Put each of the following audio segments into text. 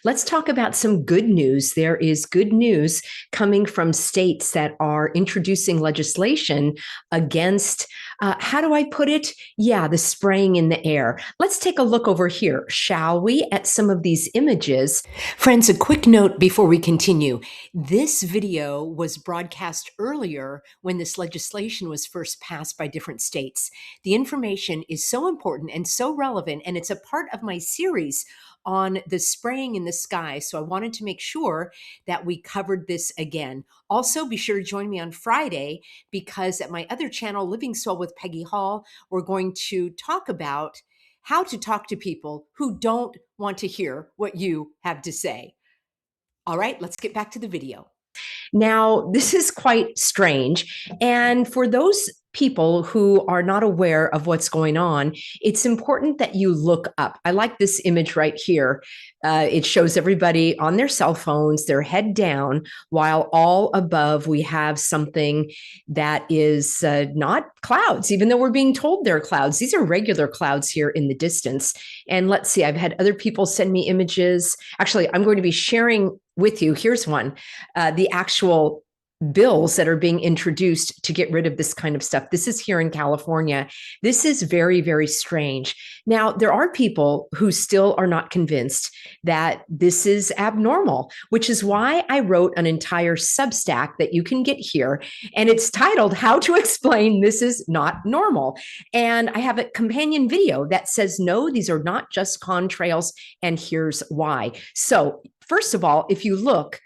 Let's talk about some good news. There is good news coming from states that are introducing legislation against, how do I put it? Yeah, the spraying in the air. Let's take a look over here, shall we, at some of these images. Friends, a quick note before we continue. This video was broadcast earlier when this legislation was first passed by different states. The information is so important and so relevant, and it's a part of my series on the spraying in the sky. So I wanted to make sure that we covered this again. Also, be sure to join me on Friday because at my other channel, Living Soul with Peggy Hall, we're going to talk about how to talk to people who don't want to hear what you have to say. All right, let's get back to the video. Now, this is quite strange. And for those people who are not aware of what's going on, it's important that you look up. I like this image right here. It shows everybody on their cell phones, their head down, while all above we have something that is not clouds, even though we're being told they're clouds. These are regular clouds here in the distance. And let's see, I've had other people send me images. Actually, I'm going to be sharing with you. Here's one, the actual bills that are being introduced to get rid of this kind of stuff. This is here in California. This is very, very strange. Now, there are people who still are not convinced that this is abnormal, which is why I wrote an entire Substack that you can get here. And it's titled, How to Explain This Is Not Normal. And I have a companion video that says, no, these are not just contrails, and here's why. So first of all, if you look,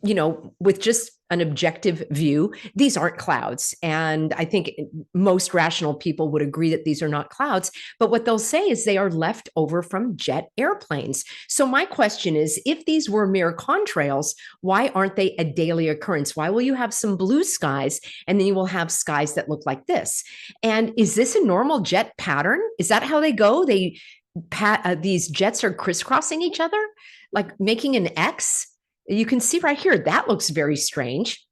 with just an objective view, these aren't clouds. And I think most rational people would agree that these are not clouds. But what they'll say is they are left over from jet airplanes. So my question is, if these were mere contrails, why aren't they a daily occurrence? Why will you have some blue skies and then you will have skies that look like this? And is this a normal jet pattern? Is that how they go? These jets are crisscrossing each other, like making an X. You can see right here, that looks very strange.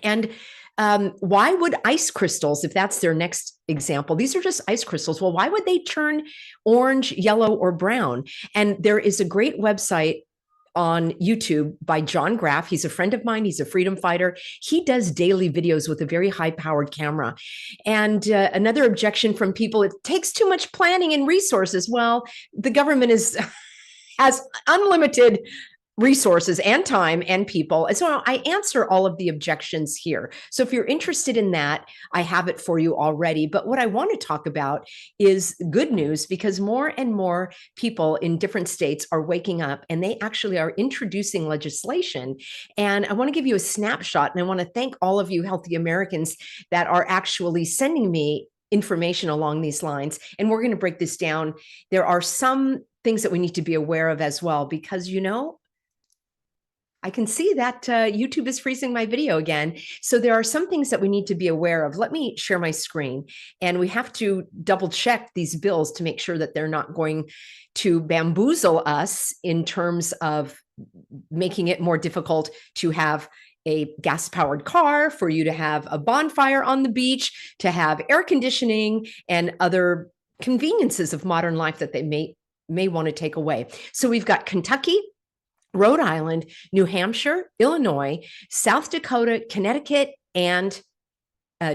And why would ice crystals, if that's their next example, these are just ice crystals. Well, why would they turn orange, yellow, or brown? And there is a great website on YouTube by John Graff. He's a friend of mine. He's a freedom fighter. He does daily videos with a very high-powered camera. And another objection from people, it takes too much planning and resources. Well, the government has unlimited resources and time and people. And so I answer all of the objections here. So if you're interested in that, I have it for you already. But what I want to talk about is good news, because more and more people in different states are waking up and they actually are introducing legislation. And I want to give you a snapshot. And I want to thank all of you healthy Americans that are actually sending me information along these lines. And we're going to break this down. There are some things that we need to be aware of as well, because, I can see that YouTube is freezing my video again. So there are some things that we need to be aware of. Let me share my screen. And we have to double check these bills to make sure that they're not going to bamboozle us in terms of making it more difficult to have a gas-powered car, for you to have a bonfire on the beach, to have air conditioning and other conveniences of modern life that they may want to take away. So we've got Kentucky, Rhode Island, New Hampshire, Illinois, South Dakota, Connecticut, and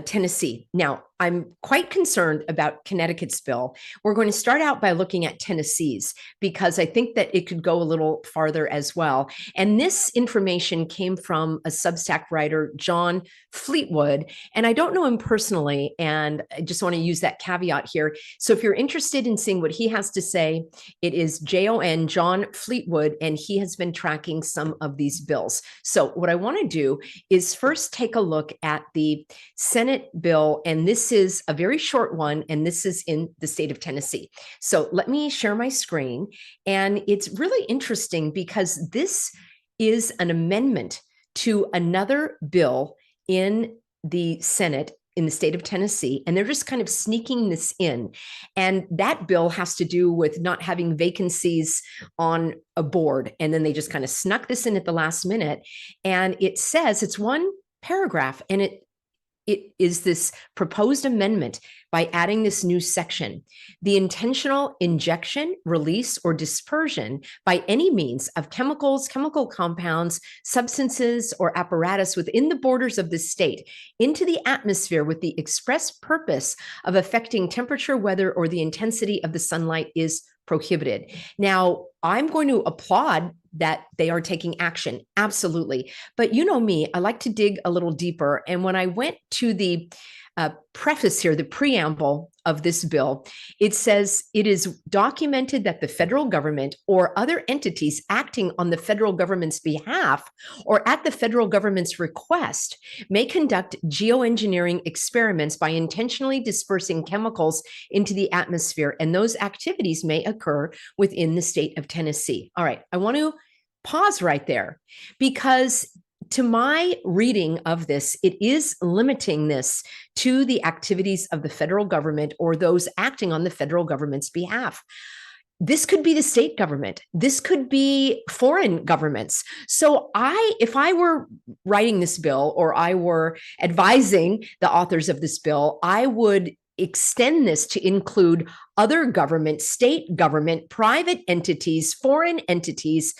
Tennessee. Now, I'm quite concerned about Connecticut's bill. We're going to start out by looking at Tennessee's, because I think that it could go a little farther as well. And this information came from a Substack writer, John Fleetwood, and I don't know him personally, and I just want to use that caveat here. So if you're interested in seeing what he has to say, it is John Fleetwood, and he has been tracking some of these bills. So what I want to do is first take a look at the Senate bill, and this is a very short one, and this is in the state of Tennessee. So let me share my screen, and it's really interesting because this is an amendment to another bill in the Senate in the state of Tennessee, and they're just kind of sneaking this in. And that bill has to do with not having vacancies on a board, and then they just kind of snuck this in at the last minute. And it says, it's one paragraph, and it is this proposed amendment by adding this new section. The intentional injection, release, or dispersion by any means of chemicals, chemical compounds, substances, or apparatus within the borders of the state into the atmosphere with the express purpose of affecting temperature, weather, or the intensity of the sunlight is prohibited. Now, I'm going to applaud that they are taking action. Absolutely. But you know me, I like to dig a little deeper. And when I went to the preface here, the preamble of this bill, it says it is documented that the federal government or other entities acting on the federal government's behalf or at the federal government's request may conduct geoengineering experiments by intentionally dispersing chemicals into the atmosphere, and those activities may occur within the state of Tennessee. All right, I want to pause right there because to my reading of this, it is limiting this to the activities of the federal government or those acting on the federal government's behalf. This could be the state government. This could be foreign governments. So if I were writing this bill or I were advising the authors of this bill, I would extend this to include other government, state government, private entities, foreign entities,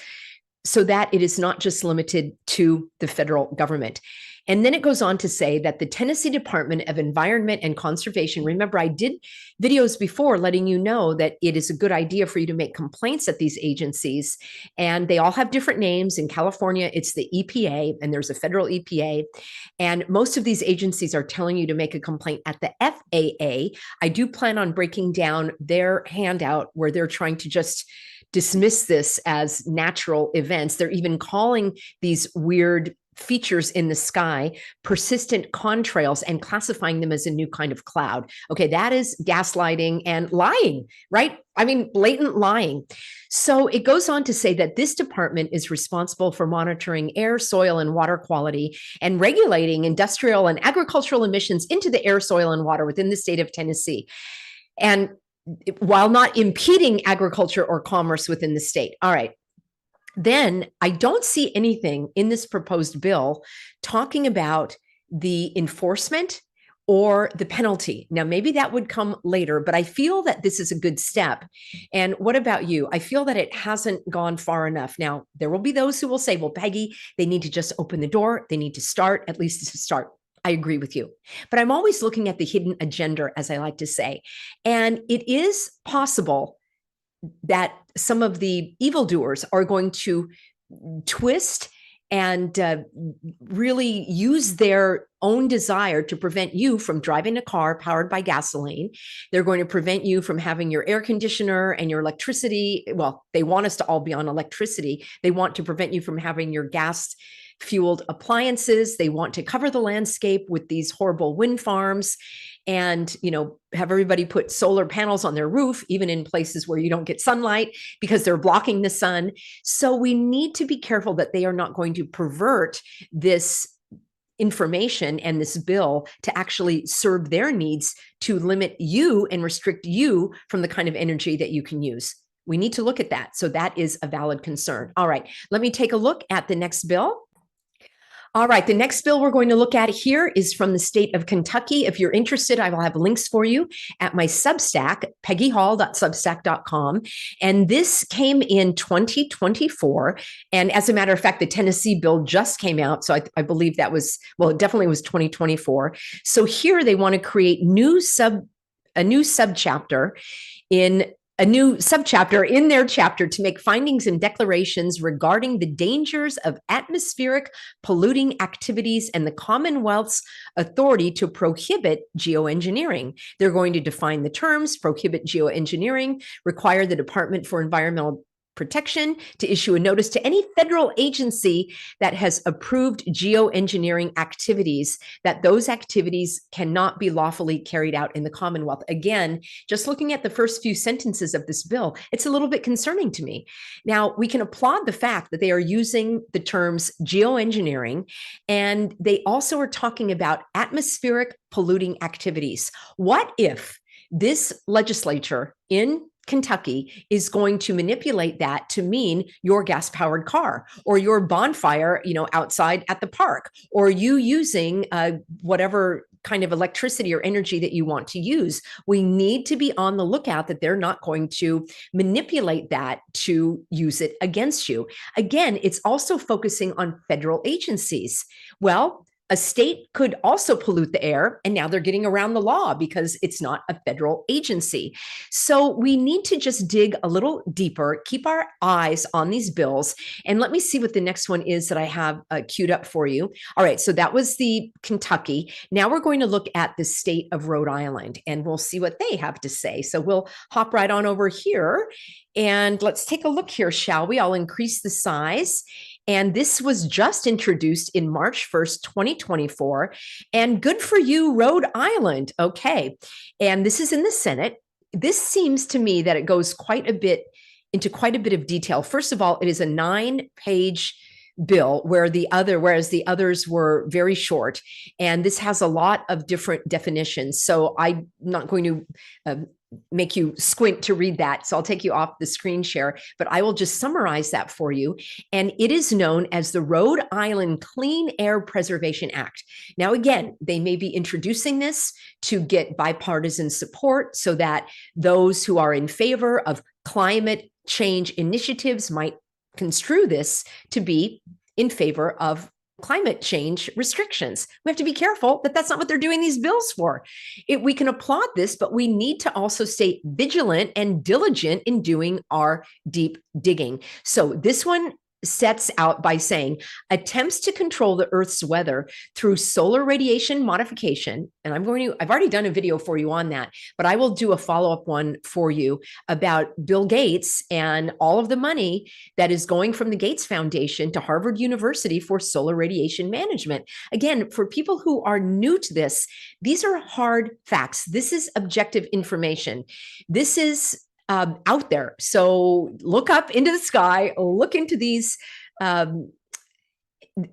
so that it is not just limited to the federal government. And then it goes on to say that the Tennessee Department of Environment and Conservation, remember, I did videos before letting you know that it is a good idea for you to make complaints at these agencies. And they all have different names. In California, it's the EPA, and there's a federal EPA. And most of these agencies are telling you to make a complaint at the FAA. I do plan on breaking down their handout where they're trying to just dismiss this as natural events. They're even calling these weird features in the sky persistent contrails and classifying them as a new kind of cloud. Okay, that is gaslighting and lying, right? I mean, blatant lying. So it goes on to say that this department is responsible for monitoring air, soil, and water quality and regulating industrial and agricultural emissions into the air, soil, and water within the state of Tennessee, and while not impeding agriculture or commerce within the state. All right. Then I don't see anything in this proposed bill talking about the enforcement or the penalty. Now, maybe that would come later, but I feel that this is a good step. And what about you? I feel that it hasn't gone far enough. Now, there will be those who will say, well, Peggy, they need to just open the door. They need to start, at least to start. I agree with you. But I'm always looking at the hidden agenda, as I like to say. And it is possible that some of the evildoers are going to twist and really use their own desire to prevent you from driving a car powered by gasoline. They're going to prevent you from having your air conditioner and your electricity. Well, they want us to all be on electricity. They want to prevent you from having your gas fueled appliances. They want to cover the landscape with these horrible wind farms and, have everybody put solar panels on their roof, even in places where you don't get sunlight because they're blocking the sun. So we need to be careful that they are not going to pervert this information and this bill to actually serve their needs to limit you and restrict you from the kind of energy that you can use. We need to look at that. So that is a valid concern. All right, let me take a look at the next bill. All right, the next bill we're going to look at here is from the state of Kentucky. If you're interested, I will have links for you at my Substack, peggyhall.substack.com. And this came in 2024. And as a matter of fact, the Tennessee bill just came out. So I believe that was, well, it definitely was 2024. So here they want to create a new subchapter in their chapter to make findings and declarations regarding the dangers of atmospheric polluting activities and the Commonwealth's authority to prohibit geoengineering. They're going to define the terms, prohibit geoengineering, require the Department for Environmental Protection to issue a notice to any federal agency that has approved geoengineering activities, that those activities cannot be lawfully carried out in the Commonwealth. Again, just looking at the first few sentences of this bill, it's a little bit concerning to me. Now, we can applaud the fact that they are using the terms geoengineering, and they also are talking about atmospheric polluting activities. What if this legislature in Kentucky is going to manipulate that to mean your gas-powered car or your bonfire, outside at the park, or you using whatever kind of electricity or energy that you want to use. We need to be on the lookout that they're not going to manipulate that to use it against you. Again, it's also focusing on federal agencies. Well, a state could also pollute the air, and now they're getting around the law because it's not a federal agency. So we need to just dig a little deeper, keep our eyes on these bills. And let me see what the next one is that I have queued up for you. All right, so that was the Kentucky. Now we're going to look at the state of Rhode Island, and we'll see what they have to say. So we'll hop right on over here, and let's take a look here, shall we? I'll increase the size. And this was just introduced in March 1st, 2024. And good for you, Rhode Island. Okay. And this is in the Senate. This seems to me that it goes into quite a bit of detail. First of all, it is a 9-page bill whereas the others were very short. And this has a lot of different definitions. So I'm not going to make you squint to read that. So I'll take you off the screen share, but I will just summarize that for you. And it is known as the Rhode Island Clean Air Preservation Act. Now, again, they may be introducing this to get bipartisan support so that those who are in favor of climate change initiatives might construe this to be in favor of climate change restrictions. We have to be careful that that's not what they're doing these bills for. We can applaud this, but we need to also stay vigilant and diligent in doing our deep digging. So this one sets out by saying attempts to control the Earth's weather through solar radiation modification. And I've already done a video for you on that, but I will do a follow-up one for you about Bill Gates and all of the money that is going from the Gates Foundation to Harvard University for solar radiation management. Again, for people who are new to this, these are hard facts. This is objective information. This is out there. So look up into the sky, look into these,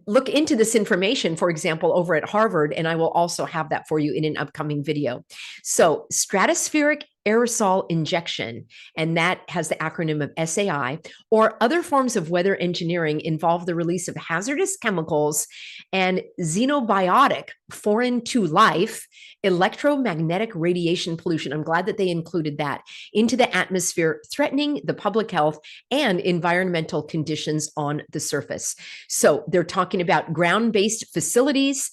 look into this information, for example, over at Harvard, and I will also have that for you in an upcoming video. So stratospheric aerosol injection, and that has the acronym of SAI, or other forms of weather engineering involve the release of hazardous chemicals and xenobiotic, foreign to life, electromagnetic radiation pollution. I'm glad that they included that into the atmosphere, threatening the public health and environmental conditions on the surface. So they're talking about ground-based facilities,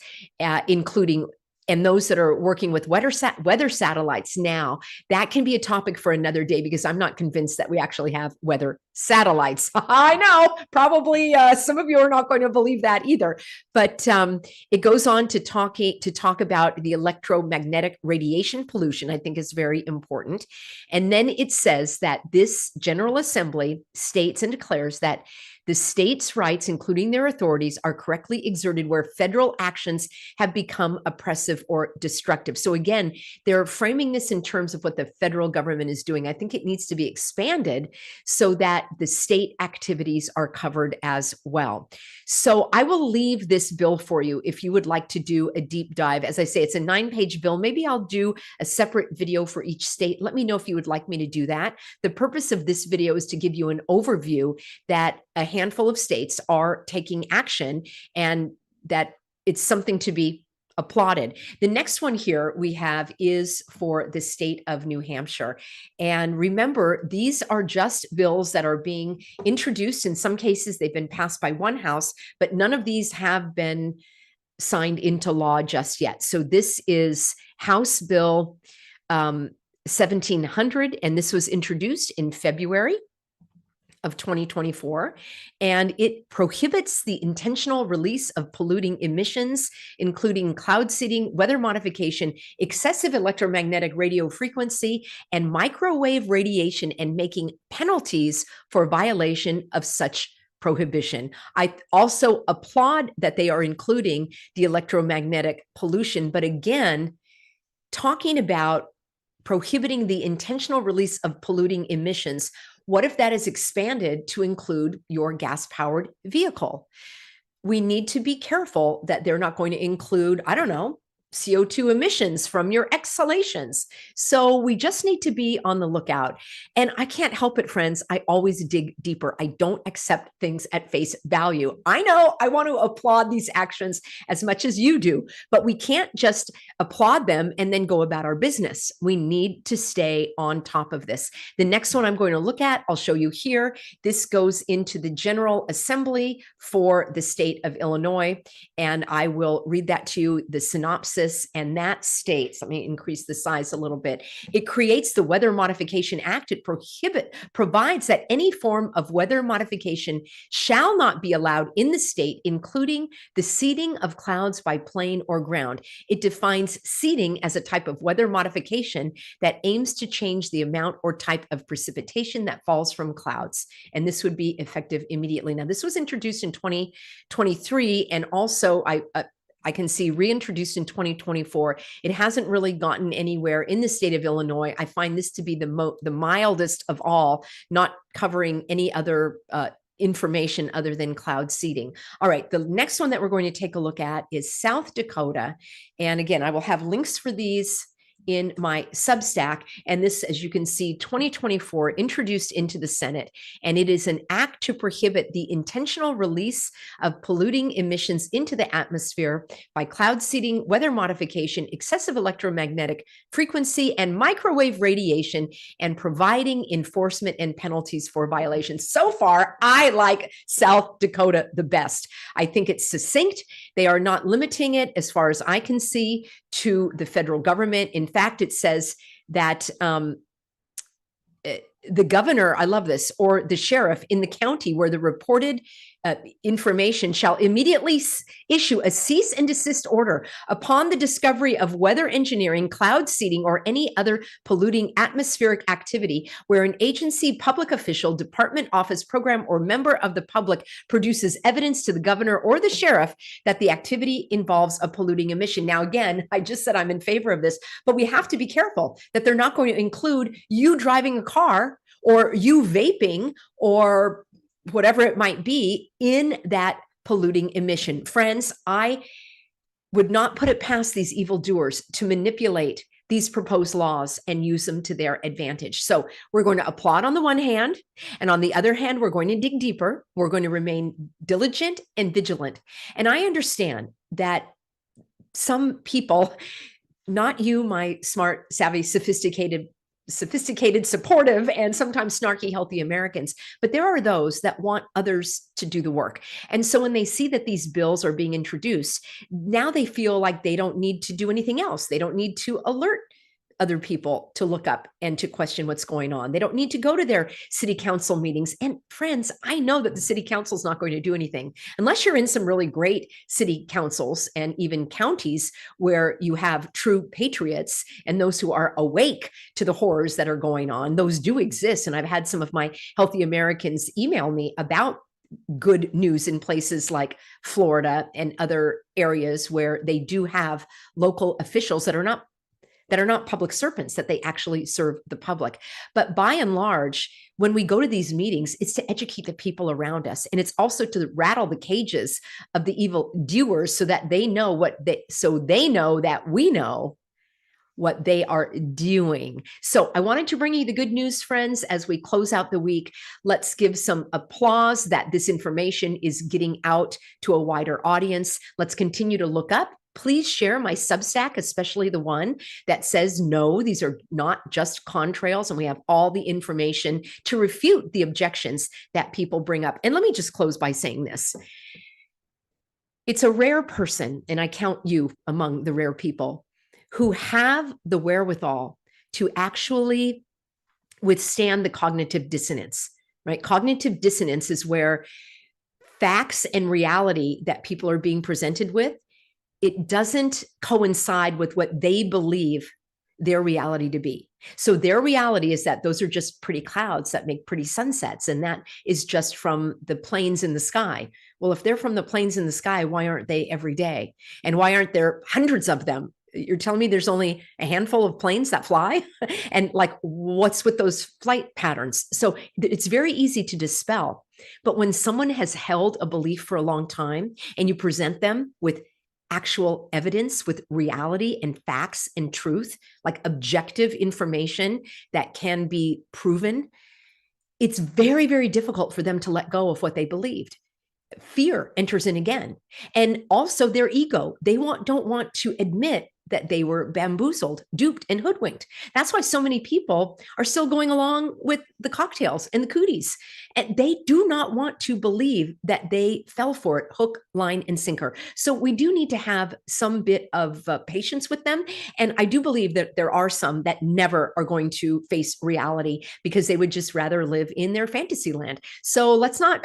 including and those that are working with weather satellites now. That can be a topic for another day because I'm not convinced that we actually have weather satellites. I know, probably some of you are not going to believe that either. But it goes on to talk about the electromagnetic radiation pollution, I think is very important. And then it says that this General Assembly states and declares that the states' rights, including their authorities, are correctly exerted where federal actions have become oppressive or destructive. So again, they're framing this in terms of what the federal government is doing. I think it needs to be expanded so that the state activities are covered as well. So I will leave this bill for you if you would like to do a deep dive. As I say, it's a 9-page bill. Maybe I'll do a separate video for each state. Let me know if you would like me to do that. The purpose of this video is to give you an overview that a handful of states are taking action and that it's something to be applauded. The next one here we have is for the state of New Hampshire. And remember, these are just bills that are being introduced. In some cases, they've been passed by one house, but none of these have been signed into law just yet. So this is House Bill 1700, and this was introduced in February of 2024, and it prohibits the intentional release of polluting emissions, including cloud seeding, weather modification, excessive electromagnetic radio frequency, and microwave radiation, and making penalties for violation of such prohibition. I also applaud that they are including the electromagnetic pollution, but again, talking about prohibiting the intentional release of polluting emissions. What if that is expanded to include your gas-powered vehicle? We need to be careful that they're not going to include, I don't know, CO2 emissions from your exhalations. So we just need to be on the lookout. And I can't help it, friends. I always dig deeper. I don't accept things at face value. I know I want to applaud these actions as much as you do, but we can't just applaud them and then go about our business. We need to stay on top of this. The next one I'm going to look at, I'll show you here. This goes into the General Assembly for the state of Illinois, and I will read that to you, the synopsis. And that states, let me increase the size a little bit. It creates the Weather Modification Act. It provides that any form of weather modification shall not be allowed in the state, including the seeding of clouds by plane or ground. It defines seeding as a type of weather modification that aims to change the amount or type of precipitation that falls from clouds. And this would be effective immediately. Now, this was introduced in 2023, and also I can see reintroduced in 2024. It hasn't really gotten anywhere in the state of Illinois. I find this to be the mildest of all, not covering any other information other than cloud seeding. All right, the next one that we're going to take a look at is South Dakota. And again, I will have links for these in my Substack. And this, as you can see, 2024 introduced into the Senate. And it is an act to prohibit the intentional release of polluting emissions into the atmosphere by cloud seeding, weather modification, excessive electromagnetic frequency, and microwave radiation, and providing enforcement and penalties for violations. So far, I like South Dakota the best. I think it's succinct. They are not limiting it, as far as I can see, to the federal government. In fact, it says that the governor, I love this, or the sheriff in the county where the reported information shall immediately issue a cease and desist order upon the discovery of weather engineering, cloud seeding, or any other polluting atmospheric activity where an agency, public official, department, office, program, or member of the public produces evidence to the governor or the sheriff that the activity involves a polluting emission. Now, again, I just said I'm in favor of this, but we have to be careful that they're not going to include you driving a car or you vaping or whatever it might be in that polluting emission. Friends, I would not put it past these evildoers to manipulate these proposed laws and use them to their advantage. So we're going to applaud on the one hand, and on the other hand, we're going to dig deeper. We're going to remain diligent and vigilant. And I understand that some people, not you, my smart, savvy, sophisticated, supportive, and sometimes snarky, healthy Americans. But there are those that want others to do the work. And so when they see that these bills are being introduced, now they feel like they don't need to do anything else. They don't need to alert other people to look up and to question what's going on. They don't need to go to their city council meetings. And friends, I know that the city council is not going to do anything unless you're in some really great city councils and even counties where you have true patriots and those who are awake to the horrors that are going on. Those do exist. And I've had some of my healthy Americans email me about good news in places like Florida and other areas where they do have local officials that are not public servants, that they actually serve the public. But by and large, when we go to these meetings, it's to educate the people around us. And it's also to rattle the cages of the evil doers so that they know that we know what they are doing. So I wanted to bring you the good news, friends, as we close out the week. Let's give some applause that this information is getting out to a wider audience. Let's continue to look up. Please share my Substack, especially the one that says, no, these are not just contrails, and we have all the information to refute the objections that people bring up. And let me just close by saying this. It's a rare person, and I count you among the rare people, who have the wherewithal to actually withstand the cognitive dissonance, right? Cognitive dissonance is where facts and reality that people are being presented with, it doesn't coincide with what they believe their reality to be. So their reality is that those are just pretty clouds that make pretty sunsets, and that is just from the planes in the sky. Well, if they're from the planes in the sky, why aren't they every day? And why aren't there hundreds of them? You're telling me there's only a handful of planes that fly? And like, what's with those flight patterns? So it's very easy to dispel. But when someone has held a belief for a long time and you present them with actual evidence with reality and facts and truth, like objective information that can be proven, it's very, very difficult for them to let go of what they believed. Fear enters in again. And also their ego. They don't want to admit that they were bamboozled, duped, and hoodwinked. That's why so many people are still going along with the cocktails and the cooties. And they do not want to believe that they fell for it, hook, line, and sinker. So we do need to have some bit of patience with them. And I do believe that there are some that never are going to face reality because they would just rather live in their fantasy land. So let's not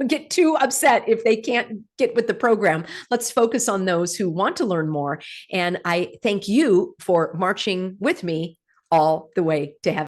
get too upset if they can't get with the program. Let's focus on those who want to learn more. And I thank you for marching with me all the way to heaven.